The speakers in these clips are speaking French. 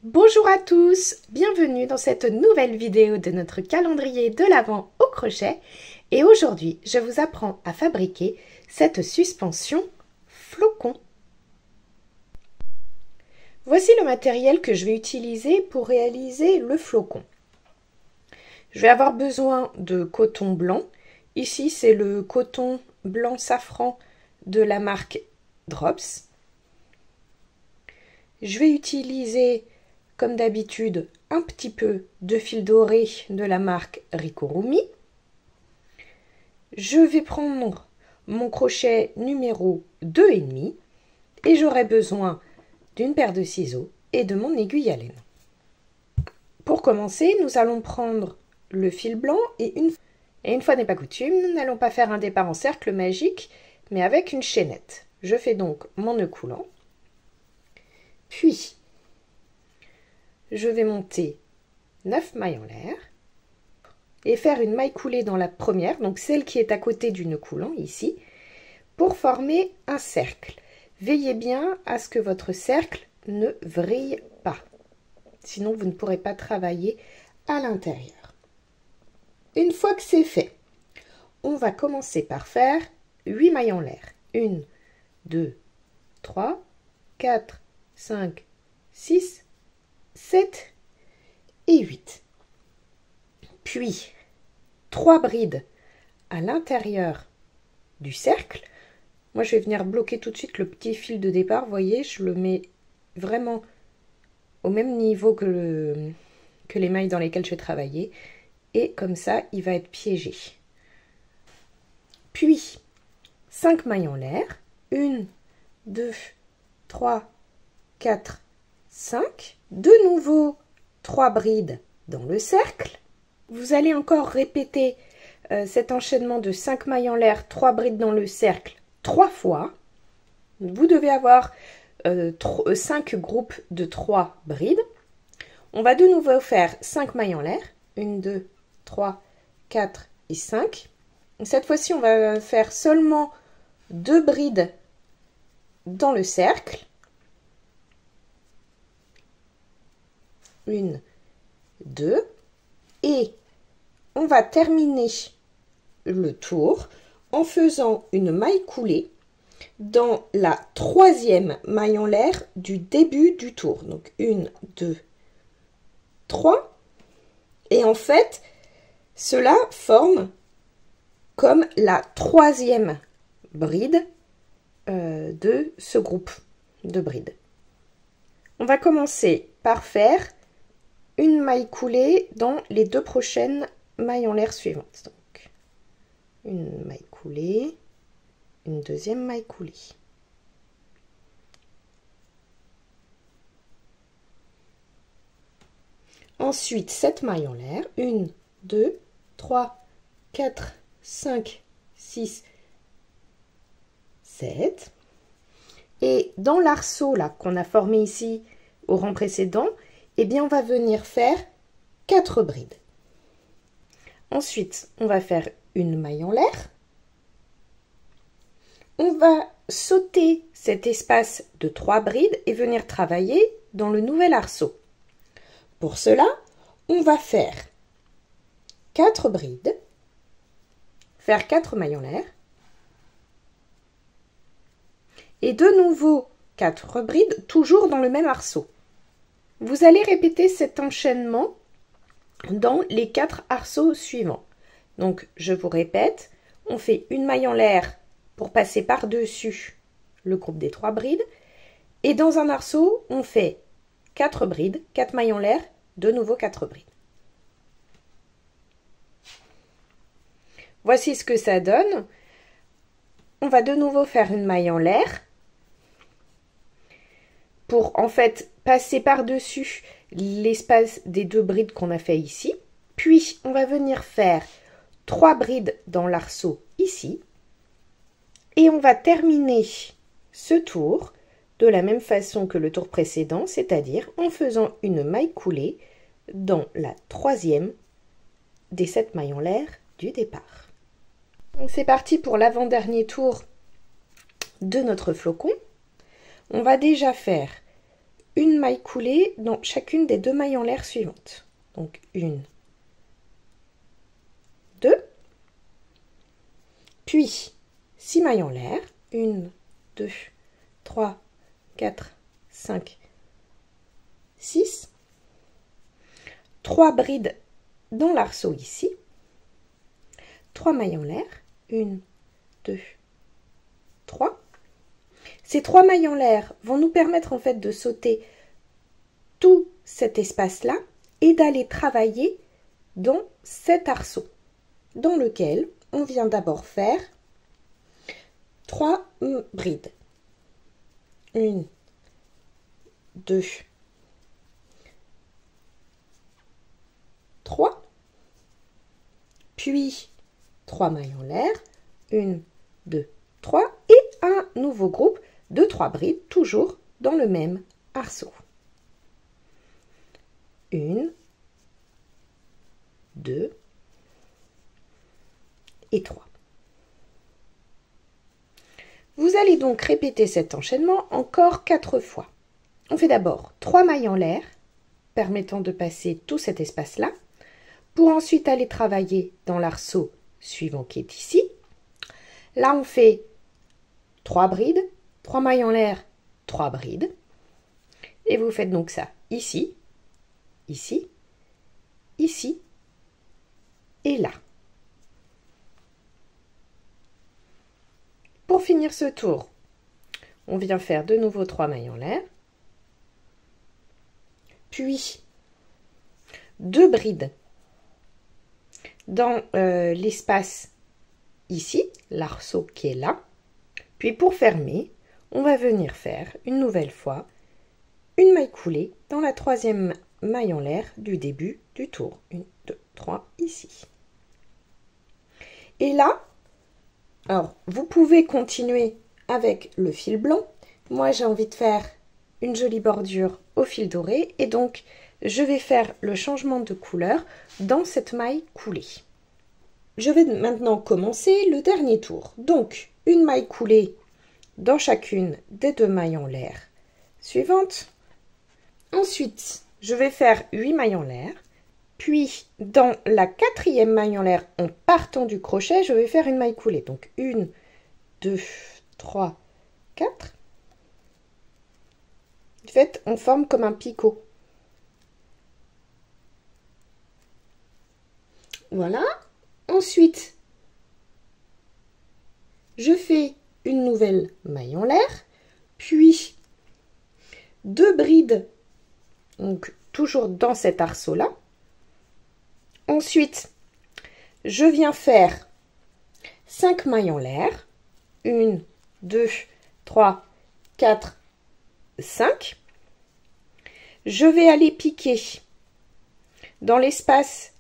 Bonjour à tous, bienvenue dans cette nouvelle vidéo de notre calendrier de l'Avent au crochet. Et aujourd'hui, je vous apprends à fabriquer cette suspension flocon. Voici le matériel que je vais utiliser pour réaliser le flocon. Je vais avoir besoin de coton blanc. Ici, c'est le coton blanc safran de la marque Drops. Je vais utiliser, comme d'habitude, un petit peu de fil doré de la marque Ricorumi. Je vais prendre mon crochet numéro 2,5 et j'aurai besoin d'une paire de ciseaux et de mon aiguille à laine. Pour commencer, nous allons prendre le fil blanc et une fois n'est pas coutume, nous n'allons pas faire un départ en cercle magique, mais avec une chaînette. Je fais donc mon nœud coulant, puis je vais monter 9 mailles en l'air et faire une maille coulée dans la première, donc celle qui est à côté du nœud coulant ici, pour former un cercle. Veillez bien à ce que votre cercle ne vrille pas, sinon vous ne pourrez pas travailler à l'intérieur. Une fois que c'est fait, on va commencer par faire 8 mailles en l'air. 1, 2, 3, 4, 5, 6, 7 et 8. Puis 3 brides à l'intérieur du cercle. Moi, je vais venir bloquer tout de suite le petit fil de départ. Vous voyez, je le mets vraiment au même niveau que les mailles dans lesquelles je vais travailler. Et comme ça, il va être piégé. Puis 5 mailles en l'air. 1, 2, 3, 4, 5. De nouveau 3 brides dans le cercle. Vous allez encore répéter cet enchaînement de 5 mailles en l'air, 3 brides dans le cercle 3 fois. Vous devez avoir 5 groupes de 3 brides. On va de nouveau faire 5 mailles en l'air. 1, 2, 3, 4 et 5. Cette fois-ci, on va faire seulement 2 brides dans le cercle. 1, 2. Et on va terminer le tour en faisant une maille coulée dans la 3e maille en l'air du début du tour. Donc 1, 2, 3. Et en fait, cela forme comme la 3e bride de ce groupe de brides. On va commencer par faire une maille coulée dans les 2 prochaines mailles en l'air suivantes. Donc, une maille coulée, une 2e maille coulée. Ensuite, 7 mailles en l'air. 1, 2, 3, 4, 5, 6, 7. Et dans l'arceau là qu'on a formé ici au rang précédent, eh bien, on va venir faire 4 brides. Ensuite, on va faire une maille en l'air. On va sauter cet espace de 3 brides et venir travailler dans le nouvel arceau. Pour cela, on va faire 4 brides, faire 4 mailles en l'air, et de nouveau 4 brides, toujours dans le même arceau. Vous allez répéter cet enchaînement dans les 4 arceaux suivants. Donc, je vous répète, on fait une maille en l'air pour passer par-dessus le groupe des 3 brides. Et dans un arceau, on fait 4 brides, 4 mailles en l'air, de nouveau 4 brides. Voici ce que ça donne. On va de nouveau faire une maille en l'air pour en fait passer par-dessus l'espace des 2 brides qu'on a fait ici. Puis, on va venir faire 3 brides dans l'arceau ici. Et on va terminer ce tour de la même façon que le tour précédent, c'est-à-dire en faisant une maille coulée dans la 3e des 7 mailles en l'air du départ. Donc c'est parti pour l'avant-dernier tour de notre flocon. On va déjà faire une maille coulée dans chacune des 2 mailles en l'air suivantes. Donc 1, 2, puis 6 mailles en l'air, 1, 2, 3, 4, 5, 6, 3 brides dans l'arceau ici, 3 mailles en l'air, 1, 2, 3. Ces 3 mailles en l'air vont nous permettre en fait de sauter tout cet espace-là et d'aller travailler dans cet arceau dans lequel on vient d'abord faire 3 brides. 1, 2, 3, puis 3 mailles en l'air, 1, 2, 3, et un nouveau groupe de 3 brides, toujours dans le même arceau. 1, 2 et 3. Vous allez donc répéter cet enchaînement encore 4 fois. On fait d'abord 3 mailles en l'air, permettant de passer tout cet espace-là, pour ensuite aller travailler dans l'arceau suivant qui est ici. Là, on fait 3 brides, 3 mailles en l'air, 3 brides. Et vous faites donc ça ici, ici, ici et là. Pour finir ce tour, on vient faire de nouveau 3 mailles en l'air, puis 2 brides dans l'espace ici, l'arceau qui est là. Puis pour fermer, on va venir faire une nouvelle fois une maille coulée dans la 3e maille en l'air du début du tour. 1, 2, 3 ici. Et là, alors vous pouvez continuer avec le fil blanc. Moi j'ai envie de faire une jolie bordure au fil doré et donc je vais faire le changement de couleur dans cette maille coulée. Je vais maintenant commencer le dernier tour. Donc une maille coulée dans chacune des 2 mailles en l'air suivantes. Ensuite, je vais faire 8 mailles en l'air. Puis, dans la 4e maille en l'air, en partant du crochet, je vais faire une maille coulée. Donc, 1, 2, 3, 4. En fait, on forme comme un picot. Voilà. Ensuite, je fais une nouvelle maille en l'air, puis 2 brides, donc toujours dans cet arceau-là. Ensuite, je viens faire 5 mailles en l'air. 1, 2, 3, 4, 5. Je vais aller piquer dans l'espace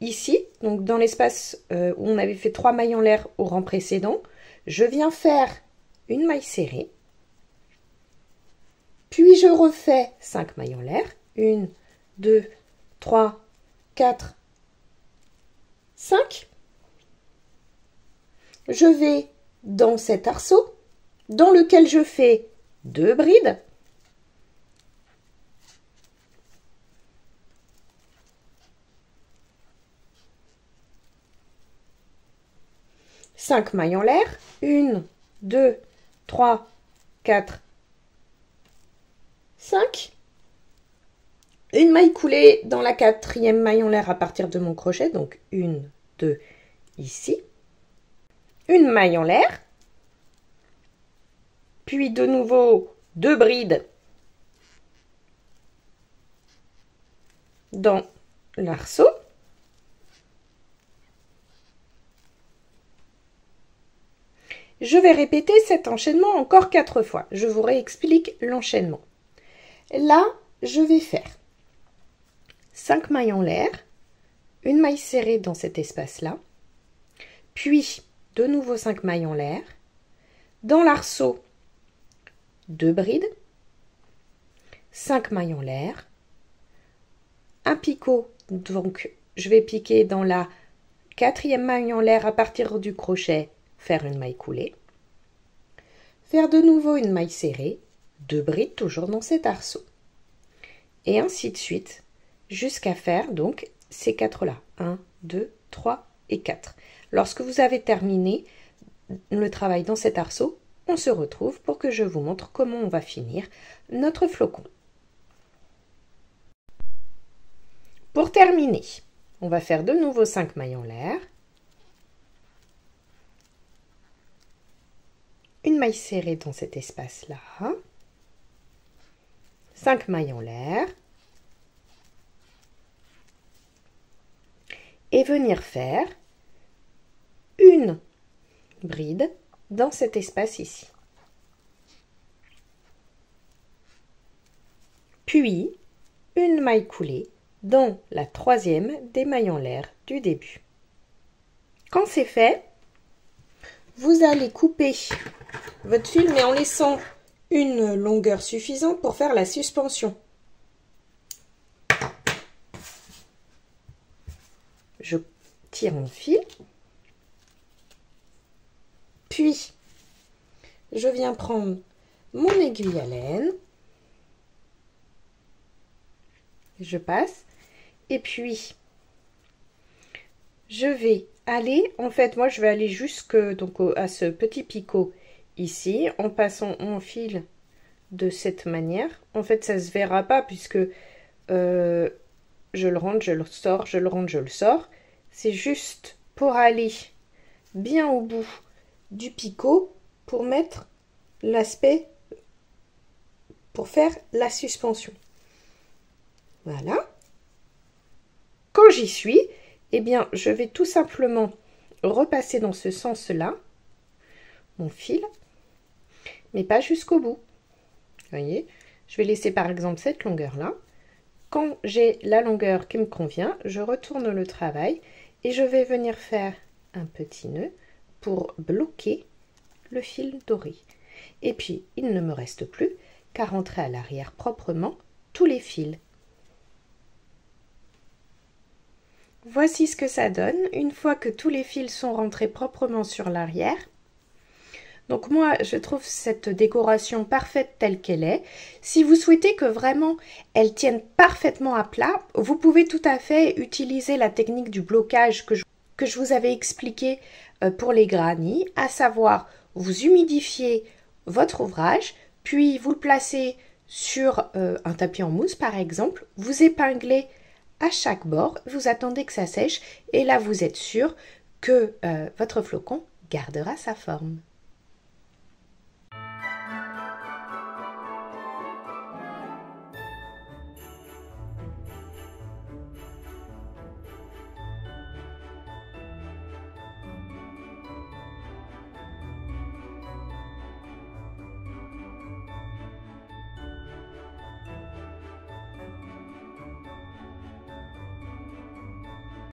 ici, donc dans l'espace où on avait fait 3 mailles en l'air au rang précédent. Je viens faire une maille serrée. Puis je refais 5 mailles en l'air. 1, 2, 3, 4, 5. Je vais dans cet arceau dans lequel je fais 2 brides. Cinq mailles en l'air. 1, 2, 3, 4, 5. Une maille coulée dans la 4e maille en l'air à partir de mon crochet, donc 1, 2, ici. Une maille en l'air, puis de nouveau 2 brides dans l'arceau. Je vais répéter cet enchaînement encore 4 fois. Je vous réexplique l'enchaînement. Là, je vais faire 5 mailles en l'air, une maille serrée dans cet espace-là, puis de nouveau 5 mailles en l'air, dans l'arceau, 2 brides, 5 mailles en l'air, un picot, donc je vais piquer dans la 4e maille en l'air à partir du crochet, faire une maille coulée, faire de nouveau une maille serrée, 2 brides toujours dans cet arceau. Et ainsi de suite, jusqu'à faire donc ces 4-là. 1, 2, 3 et 4. Lorsque vous avez terminé le travail dans cet arceau, on se retrouve pour que je vous montre comment on va finir notre flocon. Pour terminer, on va faire de nouveau 5 mailles en l'air, une maille serrée dans cet espace-là, 5 mailles en l'air, et venir faire une bride dans cet espace ici. Puis, une maille coulée dans la 3e des mailles en l'air du début. Quand c'est fait, vous allez couper votre fil, mais en laissant une longueur suffisante pour faire la suspension. Je tire mon fil, puis je viens prendre mon aiguille à laine, je passe, et puis je vais aller, en fait moi je vais aller jusque donc à ce petit picot ici, en passant mon fil de cette manière. En fait ça se verra pas puisque je le rentre, je le sors, je le rentre, je le sors. C'est juste pour aller bien au bout du picot pour mettre l'aspect, pour faire la suspension. Voilà. Quand j'y suis, eh bien, je vais tout simplement repasser dans ce sens-là mon fil, mais pas jusqu'au bout. Vous voyez, je vais laisser par exemple cette longueur-là. Quand j'ai la longueur qui me convient, je retourne le travail et je vais venir faire un petit nœud pour bloquer le fil doré. Et puis, il ne me reste plus qu'à rentrer à l'arrière proprement tous les fils. Voici ce que ça donne une fois que tous les fils sont rentrés proprement sur l'arrière. Donc moi, je trouve cette décoration parfaite telle qu'elle est. Si vous souhaitez que vraiment elle tienne parfaitement à plat, vous pouvez tout à fait utiliser la technique du blocage que je vous avais expliqué pour les granits, à savoir vous humidifiez votre ouvrage, puis vous le placez sur un tapis en mousse par exemple, vous épinglez à chaque bord, vous attendez que ça sèche et là vous êtes sûr que votre flocon gardera sa forme.